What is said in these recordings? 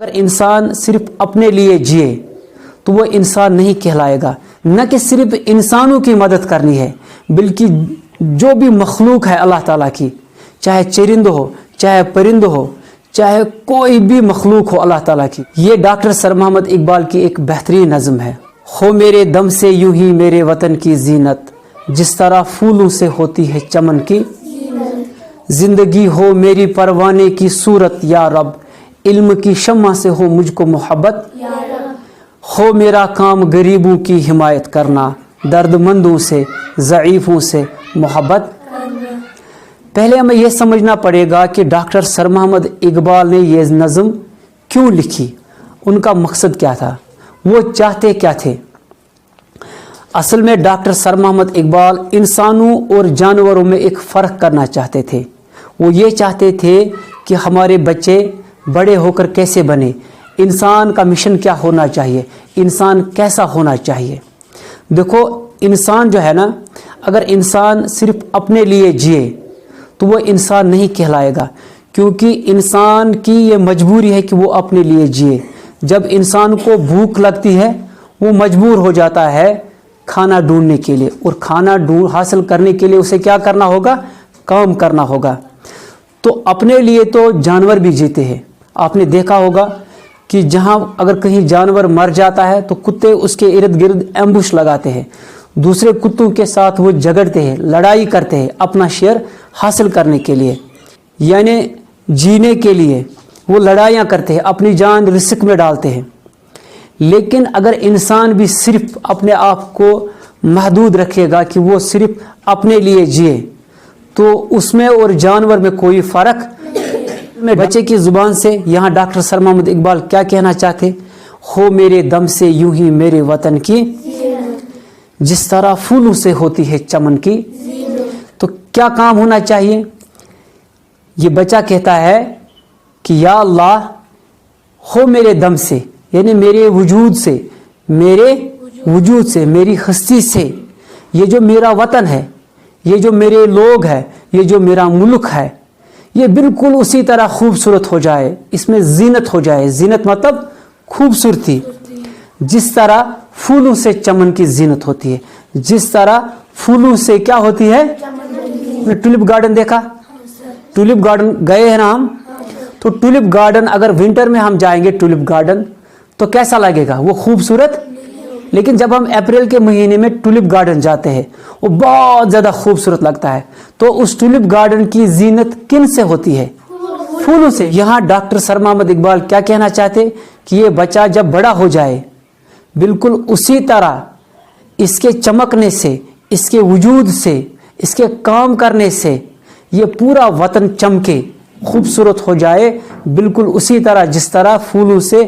اگر انسان صرف اپنے لیے جیے تو وہ انسان نہیں کہلائے گا۔ نہ کہ صرف انسانوں کی مدد کرنی ہے بلکہ جو بھی مخلوق ہے اللہ تعالیٰ کی، چاہے چرند ہو، چاہے پرند ہو، چاہے کوئی بھی مخلوق ہو اللہ تعالیٰ کی۔ یہ ڈاکٹر سر محمد اقبال کی ایک بہترین نظم ہے۔ ہو میرے دم سے یوں ہی میرے وطن کی زینت، جس طرح پھولوں سے ہوتی ہے چمن کی زندگی، ہو میری پروانے کی صورت یا رب، علم کی شمع سے ہو مجھ کو محبت، ہو میرا کام غریبوں کی حمایت کرنا، درد مندوں سے ضعیفوں سے محبت۔ پہلے ہمیں یہ سمجھنا پڑے گا کہ ڈاکٹر سر محمد اقبال نے یہ نظم کیوں لکھی، ان کا مقصد کیا تھا، وہ چاہتے کیا تھے۔ اصل میں ڈاکٹر سر محمد اقبال انسانوں اور جانوروں میں ایک فرق کرنا چاہتے تھے۔ وہ یہ چاہتے تھے کہ ہمارے بچے بڑے ہو کر کیسے بنے، انسان کا مشن کیا ہونا چاہیے، انسان کیسا ہونا چاہیے۔ دیکھو انسان جو ہے نا، اگر انسان صرف اپنے لیے جیے تو وہ انسان نہیں کہلائے گا، کیونکہ انسان کی یہ مجبوری ہے کہ وہ اپنے لیے جیے۔ جب انسان کو بھوک لگتی ہے وہ مجبور ہو جاتا ہے کھانا ڈھونڈنے کے لیے، اور کھانا حاصل کرنے کے لیے اسے کیا کرنا ہوگا، کام کرنا ہوگا۔ تو اپنے لیے تو جانور بھی جیتے ہیں۔ آپ نے دیکھا ہوگا کہ جہاں اگر کہیں جانور مر جاتا ہے تو کتے اس کے ارد گرد ایمبوش لگاتے ہیں، دوسرے کتوں کے ساتھ وہ جھگڑتے ہیں، لڑائی کرتے ہیں اپنا شیئر حاصل کرنے کے لیے، یعنی جینے کے لیے وہ لڑائیاں کرتے ہیں، اپنی جان رسک میں ڈالتے ہیں۔ لیکن اگر انسان بھی صرف اپنے آپ کو محدود رکھے گا کہ وہ صرف اپنے لیے جیے تو اس میں اور جانور میں کوئی فرق میں بچے کی زبان سے یہاں ڈاکٹر سر محمد اقبال کیا کہنا چاہتے، ہو میرے دم سے یوں ہی میرے وطن کی جس طرح پھولوں سے ہوتی ہے چمن کی۔ تو کیا کام ہونا چاہیے، یہ بچہ کہتا ہے کہ یا اللہ ہو میرے دم سے، یعنی میرے وجود سے، میری ہستی سے، یہ جو میرا وطن ہے، یہ جو میرے لوگ ہیں، یہ جو میرا ملک ہے، یہ بالکل اسی طرح خوبصورت ہو جائے، اس میں زینت ہو جائے۔ زینت مطلب خوبصورتی، جس طرح پھولوں سے چمن کی زینت ہوتی ہے، جس طرح پھولوں سے کیا ہوتی ہے۔ ٹولپ گارڈن دیکھا، ٹولپ گارڈن گئے ہیں نا ہم، تو ٹولپ گارڈن اگر ونٹر میں ہم جائیں گے ٹولپ گارڈن تو کیسا لگے گا، وہ خوبصورت۔ لیکن جب ہم اپریل کے مہینے میں ٹولپ گارڈن جاتے ہیں وہ بہت زیادہ خوبصورت لگتا ہے۔ تو اس ٹولپ گارڈن کی زینت کن سے ہوتی ہے، پھولوں سے۔ یہاں ڈاکٹر سر محمد اقبال کیا کہنا چاہتے کہ یہ بچہ جب بڑا ہو جائے بالکل اسی طرح اس کے چمکنے سے، اس کے وجود سے، اس کے کام کرنے سے یہ پورا وطن چمکے، خوبصورت ہو جائے، بالکل اسی طرح جس طرح پھولوں سے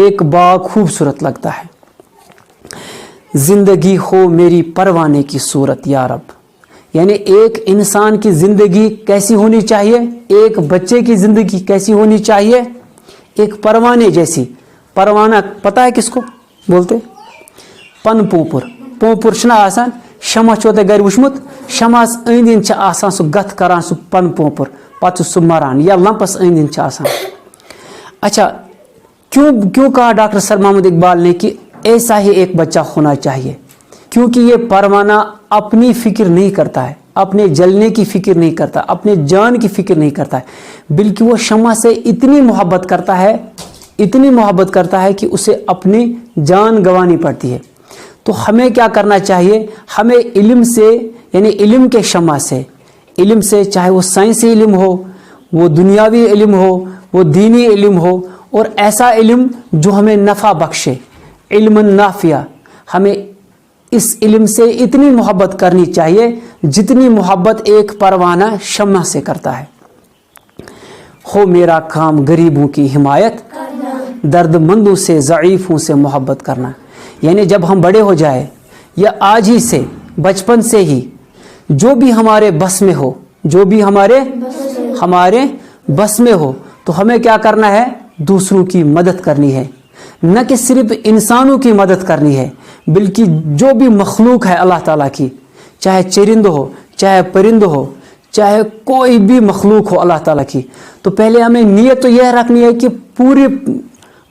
ایک باغ خوبصورت لگتا ہے۔ زندگی ہو میری پروانے کی صورت یا رب، یعنی ایک انسان کی زندگی کیسی ہونی چاہیے، ایک بچے کی زندگی کیسی ہونی چاہیے، ایک پروانے جیسی۔ پروانہ پتہ ہے کس کو بولتے، پن پوپر۔ پوپر چھنا آسان، شمع چھو تے گھر وچھمت، شمع أندۍ أندۍ چھِ آسان سُہ گتھ کران سُہ پن پوپر، پتہٕ چھُ سُہ مران یا لمپس أندۍ أندۍ چھِ آسان۔ اچھا کیوں کہا ڈاکٹر سر محمد اقبال نے کہ ایسا ہی ایک بچہ ہونا چاہیے، کیونکہ یہ پروانہ اپنی فکر نہیں کرتا ہے، اپنے جلنے کی فکر نہیں کرتا، اپنے جان کی فکر نہیں کرتا ہے، بلکہ وہ شمع سے اتنی محبت کرتا ہے کہ اسے اپنی جان گنوانی پڑتی ہے۔ تو ہمیں کیا کرنا چاہیے، ہمیں علم سے، یعنی علم کے شمع سے، علم سے، چاہے وہ سائنسی علم ہو، وہ دنیاوی علم ہو، وہ دینی علم ہو، اور ایسا علم جو ہمیں نفع بخشے، علم نافع، ہمیں اس علم سے اتنی محبت کرنی چاہیے جتنی محبت ایک پروانہ شمع سے کرتا ہے۔ ہو میرا کام غریبوں کی حمایت، درد مندوں سے ضعیفوں سے محبت کرنا، یعنی جب ہم بڑے ہو جائے یا آج ہی سے، بچپن سے ہی، جو بھی ہمارے بس میں ہو، جو بھی ہمارے بس میں ہو، تو ہمیں کیا کرنا ہے، دوسروں کی مدد کرنی ہے۔ نہ کہ صرف انسانوں کی مدد کرنی ہے بلکہ جو بھی مخلوق ہے اللہ تعالیٰ کی، چاہے چرند ہو، چاہے پرند ہو، چاہے کوئی بھی مخلوق ہو اللہ تعالیٰ کی، تو پہلے ہمیں نیت تو یہ رکھنی ہے کہ